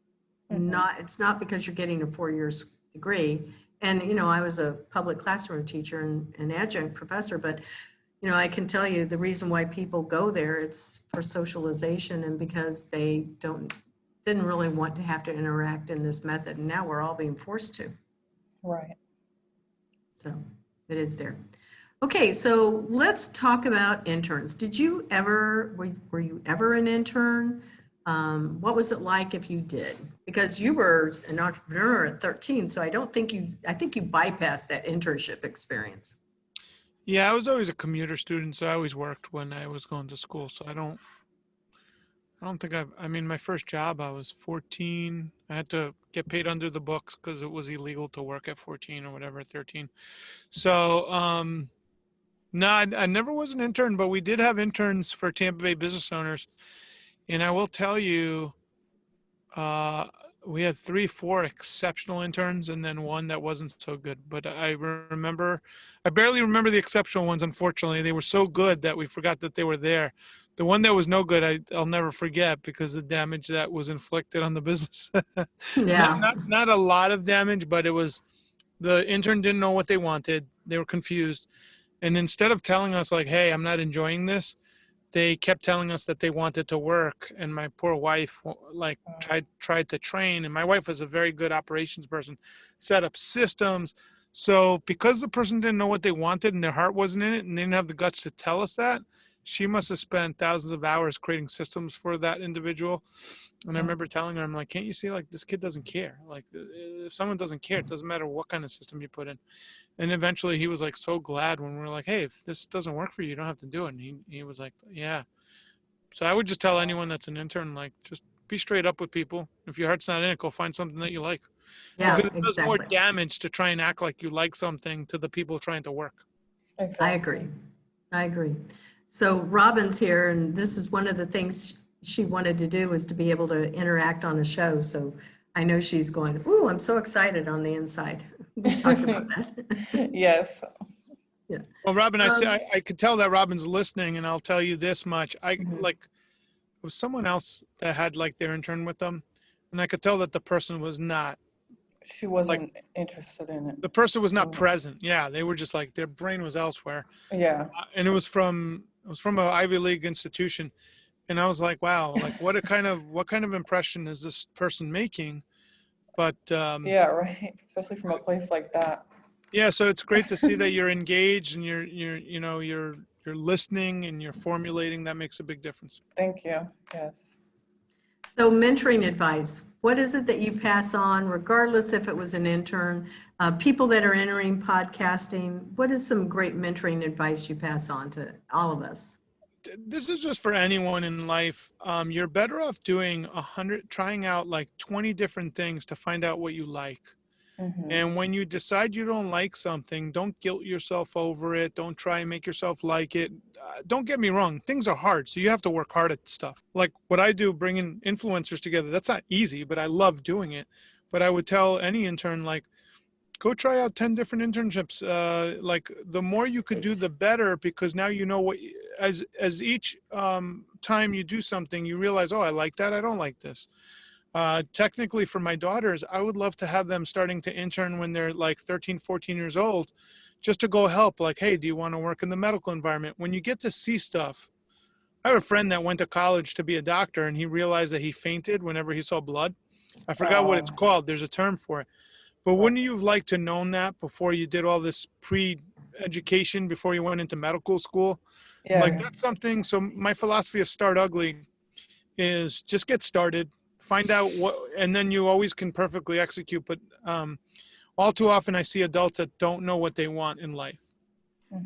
[SPEAKER 2] It's not because you're getting a 4-year degree. And, I was a public classroom teacher and an adjunct professor, but, I can tell you the reason why people go there, it's for socialization and because they didn't really want to have to interact in this method. And now we're all being forced to.
[SPEAKER 1] Right.
[SPEAKER 2] So it is there. Okay, so let's talk about interns. Were you ever an intern? What was it like if you did? Because you were an entrepreneur at 13, so I think you bypassed that internship experience.
[SPEAKER 3] Yeah, I was always a commuter student, so I always worked when I was going to school. So I don't think my first job, I was 14. I had to get paid under the books because it was illegal to work at 14 or whatever, 13. So, no, I never was an intern, but we did have interns for Tampa Bay business owners. And I will tell you, we had 3-4 exceptional interns and then one that wasn't so good. But I barely remember the exceptional ones, unfortunately. They were so good that we forgot that they were there. The one that was no good, I'll never forget because the damage that was inflicted on the business.
[SPEAKER 2] Yeah.
[SPEAKER 3] Not a lot of damage, but it was, the intern didn't know what they wanted. They were confused. And instead of telling us like, hey, I'm not enjoying this, they kept telling us that they wanted to work. And my poor wife tried to train. And my wife was a very good operations person, set up systems. So because the person didn't know what they wanted and their heart wasn't in it and they didn't have the guts to tell us that, she must have spent thousands of hours creating systems for that individual. And I remember telling her, I'm like, can't you see, like, this kid doesn't care. Like, if someone doesn't care, it doesn't matter what kind of system you put in. And eventually he was like so glad when we were like, hey, if this doesn't work for you, you don't have to do it. And he was like, yeah. So I would just tell anyone that's an intern, like, just be straight up with people. If your heart's not in it, go find something that you like.
[SPEAKER 2] Yeah,
[SPEAKER 3] because it does more
[SPEAKER 2] exactly.
[SPEAKER 3] damage to try and act like you like something to the people trying to work.
[SPEAKER 1] Exactly.
[SPEAKER 2] I agree. So Robin's here, and this is one of the things she wanted to do, was to be able to interact on a show. So I know she's going, ooh, I'm so excited on the inside. We talked about that.
[SPEAKER 1] Yes.
[SPEAKER 2] Yeah.
[SPEAKER 3] Well, Robin, I could tell that Robin's listening, and I'll tell you this much. Like, it was someone else that had like their intern with them, and I could tell that the person was not.
[SPEAKER 1] She wasn't interested in it.
[SPEAKER 3] The person was not present. Yeah, they were just like, their brain was elsewhere.
[SPEAKER 1] Yeah.
[SPEAKER 3] And it was from an Ivy League institution, and I was like, wow, like what kind of impression is this person making? But
[SPEAKER 1] Yeah, right. Especially from a place like that.
[SPEAKER 3] yeah, so it's great to see that you're engaged and you're listening and you're formulating. That makes a big difference.
[SPEAKER 1] Thank you. Yes.
[SPEAKER 2] So mentoring advice, what is it that you pass on, regardless if it was an intern, people that are entering podcasting, what is some great mentoring advice you pass on to all of us?
[SPEAKER 3] This is just for anyone in life. You're better off doing trying out like 20 different things to find out what you like. And when you decide you don't like something, don't guilt yourself over it. Don't try and make yourself like it. Don't get me wrong. Things are hard. So you have to work hard at stuff. Like what I do, bringing influencers together, that's not easy, but I love doing it. But I would tell any intern, like, go try out 10 different internships. Like the more you could do, the better, because now you know what, as each time you do something, you realize, oh, I like that. I don't like this. Technically for my daughters, I would love to have them starting to intern when they're like 13, 14 years old, just to go help. Like, hey, do you want to work in the medical environment? When you get to see stuff, I have a friend that went to college to be a doctor, and he realized that he fainted whenever he saw blood. I forgot what it's called. There's a term for it. But wouldn't you have liked to known that before you did all this pre-education, before you went into medical school?
[SPEAKER 1] Yeah.
[SPEAKER 3] Like that's something. So my philosophy of Start Ugly is just get started, find out what, and then you always can perfectly execute. But all too often I see adults that don't know what they want in life.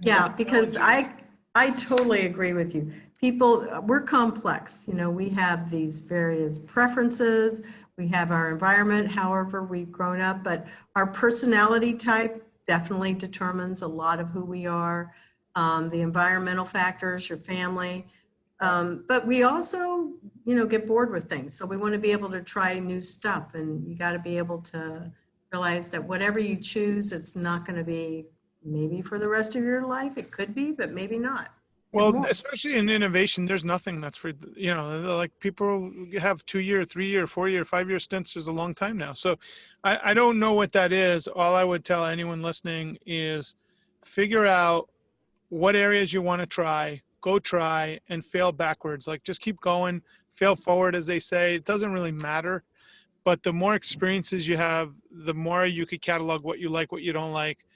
[SPEAKER 2] Yeah, because I I totally agree with you. People, we're complex. You know, we have these various preferences. We have our environment, however we've grown up, but our personality type definitely determines a lot of who we are. The environmental factors, your family. But we also, you know, get bored with things. So we want to be able to try new stuff, and you got to be able to realize that whatever you choose, it's not going to be maybe for the rest of your life. It could be, but maybe not. And
[SPEAKER 3] Well,
[SPEAKER 2] more.
[SPEAKER 3] especially in innovation, there's nothing that's for, you know, like people have 2-year, 3-year, 4-year, 5-year stints is a long time now. So I don't know what that is. All I would tell anyone listening is figure out what areas you want to try, go try and fail backwards. Like just keep going, fail forward, as they say. It doesn't really matter. But the more experiences you have, the more you could catalog what you like, what you don't like.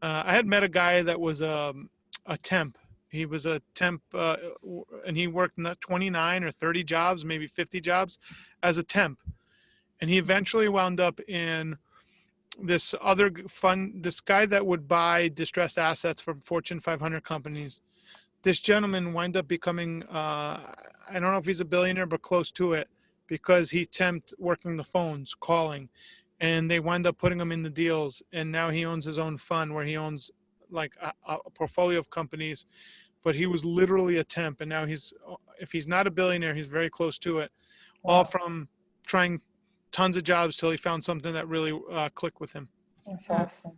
[SPEAKER 3] I had met a guy that was a temp. He was a temp, and he worked 29 or 30 jobs, maybe 50 jobs as a temp. And he eventually wound up in this this guy that would buy distressed assets from Fortune 500 companies. This gentleman wound up becoming, I don't know if he's a billionaire, but close to it, because he temped working the phones, calling, and they wind up putting him in the deals. And now he owns his own fund where he owns like a portfolio of companies, but he was literally a temp. And now if he's not a billionaire, he's very close to it, all from trying tons of jobs till he found something that really clicked with him.
[SPEAKER 1] That's awesome.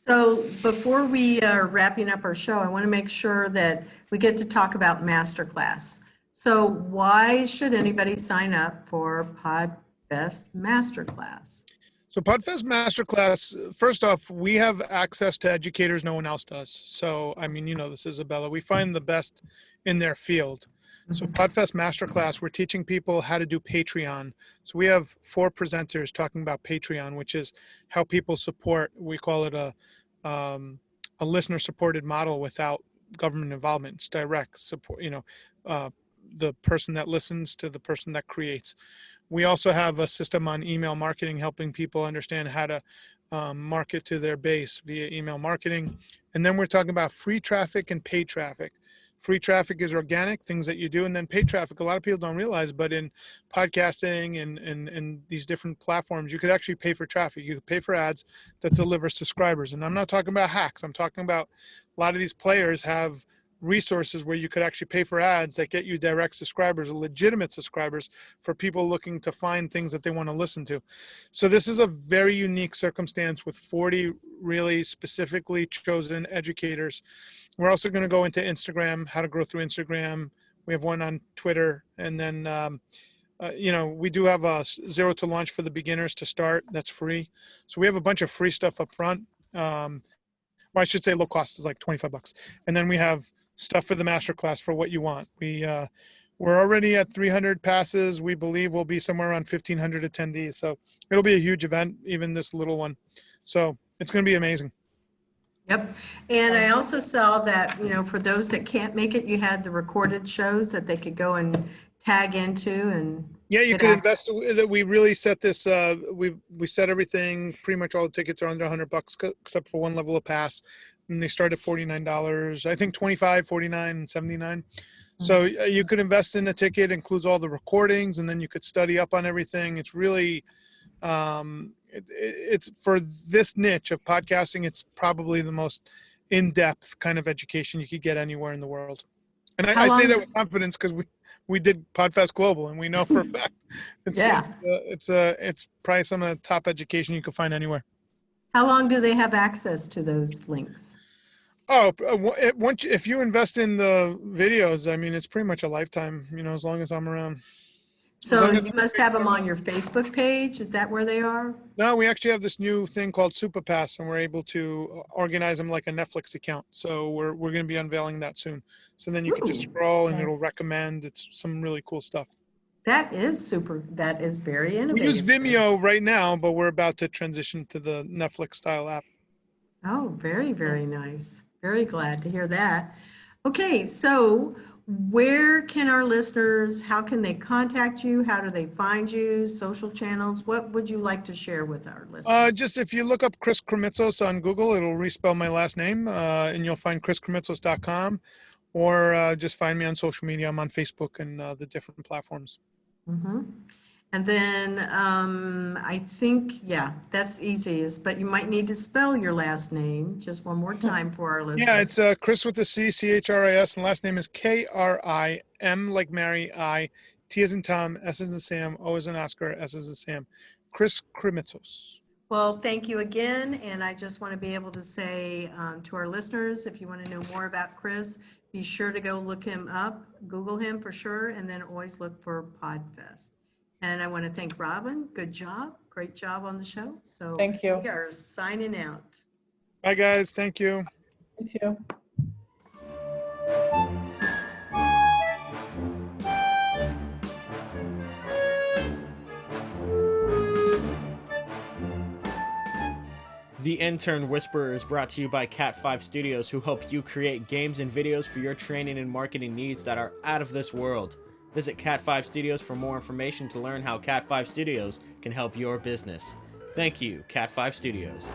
[SPEAKER 2] So before we are wrapping up our show, I want to make sure that we get to talk about Masterclass. So why should anybody sign up for PodFest Masterclass?
[SPEAKER 3] So PodFest Masterclass, first off, we have access to educators no one else does. So, I mean, you know this, Isabella. We find the best in their field. So PodFest Masterclass, we're teaching people how to do Patreon. So we have 4 presenters talking about Patreon, which is how people support. We call it a listener-supported model without government involvement. It's direct support. You know, the person that listens to the person that creates. We also have a system on email marketing, helping people understand how to market to their base via email marketing. And then we're talking about free traffic and paid traffic. Free traffic is organic, things that you do, and then paid traffic, a lot of people don't realize, but in podcasting and these different platforms, you could actually pay for traffic. You could pay for ads that deliver subscribers. And I'm not talking about hacks. I'm talking about a lot of these players have resources where you could actually pay for ads that get you direct subscribers, legitimate subscribers, for people looking to find things that they want to listen to. So this is a very unique circumstance with 40 really specifically chosen educators. We're also going to go into Instagram, how to grow through Instagram. We have one on Twitter. And then, you know, we do have a Zero to Launch for the beginners to start. That's free. So we have a bunch of free stuff up front. Well, I should say low cost is like $25. And then we have stuff for the masterclass for what you want. We're already at 300 passes. We believe we'll be somewhere around 1,500 attendees. So it'll be a huge event, even this little one. So it's going to be amazing.
[SPEAKER 2] Yep. And I also saw that, you know, for those that can't make it, you had the recorded shows that they could go and tag into and
[SPEAKER 3] yeah, you could invest. We really set this. We set everything. Pretty much all the tickets are under $100 except for one level of pass, and they start at $49. I think $25, $49, and $79. So you could invest in a ticket. Includes all the recordings, and then you could study up on everything. It's really, it's for this niche of podcasting. It's probably the most in-depth kind of education you could get anywhere in the world. And I say that with confidence because we did PodFest Global, and we know for a fact it's probably some of the top education you can find anywhere.
[SPEAKER 2] How long do they have access to those links?
[SPEAKER 3] Oh, if you invest in the videos, I mean, it's pretty much a lifetime, you know, as long as I'm around.
[SPEAKER 2] So you must have them on your Facebook page. Is that where they are?
[SPEAKER 3] No, we actually have this new thing called SuperPass, and we're able to organize them like a Netflix account. So we're going to be unveiling that soon. So then you can just scroll and it'll recommend. It's some really cool stuff.
[SPEAKER 2] That is super. That is very innovative.
[SPEAKER 3] We use Vimeo right now, but we're about to transition to the Netflix style app.
[SPEAKER 2] Oh, very, very nice. Very glad to hear that. Okay, so where can our listeners, how can they contact you? How do they find you? Social channels? What would you like to share with our listeners?
[SPEAKER 3] Just if you look up Chris Kremitzos on Google, it'll respell my last name, and you'll find chriskremitzos.com, or just find me on social media. I'm on Facebook and the different platforms.
[SPEAKER 2] Mhm. And then I think, yeah, that's easiest, but you might need to spell your last name just one more time for our listeners.
[SPEAKER 3] Yeah, it's Chris with a C, Chris, and last name is Krim, like Mary, I, T as in Tom, S as in Sam, O as in Oscar, S as in Sam. Chris Kremitzos.
[SPEAKER 2] Well, thank you again. And I just want to be able to say to our listeners, if you want to know more about Chris, be sure to go look him up, Google him for sure, and then always look for PodFest. And I want to thank Robin. Good job. Great job on the show. So
[SPEAKER 1] Thank you.
[SPEAKER 2] we are signing out.
[SPEAKER 3] Bye, guys. Thank you.
[SPEAKER 1] You too.
[SPEAKER 4] The Intern Whisperer is brought to you by Cat5 Studios, who help you create games and videos for your training and marketing needs that are out of this world. Visit Cat5 Studios for more information to learn how Cat5 Studios can help your business. Thank you, Cat5 Studios.